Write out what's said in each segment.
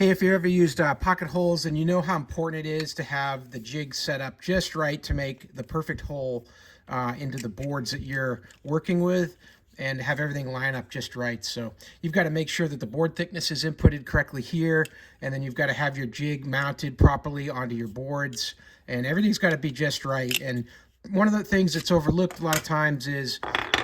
Hey, if you ever used pocket holes, and you know how important it is to have the jig set up just right to make the perfect hole into the boards that you're working with and have everything line up just right. So you've got to make sure that the board thickness is inputted correctly here, and then you've got to have your jig mounted properly onto your boards, and everything's got to be just right. And one of the things that's overlooked a lot of times is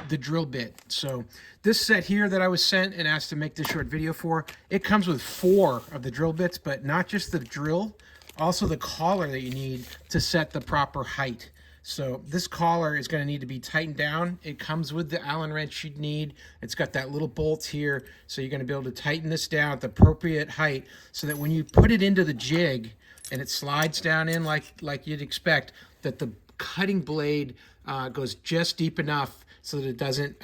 the drill bit. So this set here that I was sent and asked to make this short video for, it comes with 4 of the drill bits, but not just the drill, also the collar that you need to set the proper height. So this collar is going to need to be tightened down. It comes with the Allen wrench you'd need. It's got that little bolt here, so you're going to be able to tighten this down at the appropriate height so that when you put it into the jig and it slides down in like you'd expect, that the cutting blade goes just deep enough so that it doesn't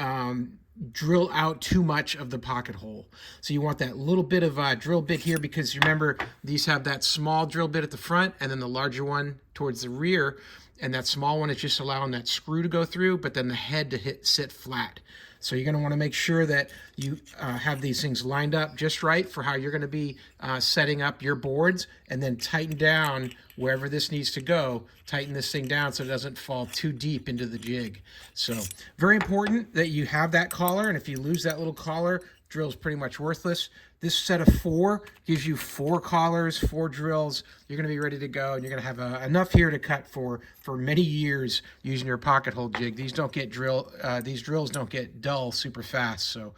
drill out too much of the pocket hole. So you want that little bit of drill bit here, because you remember these have that small drill bit at the front and then the larger one towards the rear, and that small one is just allowing that screw to go through, but then the head to sit flat. So you're going to want to make sure that you have these things lined up just right for how you're going to be setting up your boards, and then tighten down wherever this needs to go. Tighten this thing down so it doesn't fall too deep into the jig. So very important that you have that collar, and if you lose that little collar, drill's pretty much worthless. This set of 4 gives you 4 collars, 4 drills. You're going to be ready to go, and you're going to have enough here to cut for many years using your pocket hole jig. These drills don't get dull super fast, so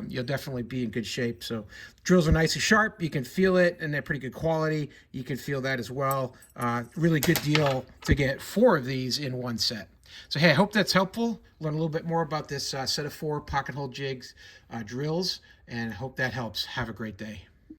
you'll definitely be in good shape. So drills are nice and sharp. You can feel it, and they're pretty good quality. You can feel that as well. Really good deal to get 4 of these in one set. So hey, I hope that's helpful. Learn a little bit more about this set of 4 pocket hole jigs drills, and I hope that helps. Have a great day.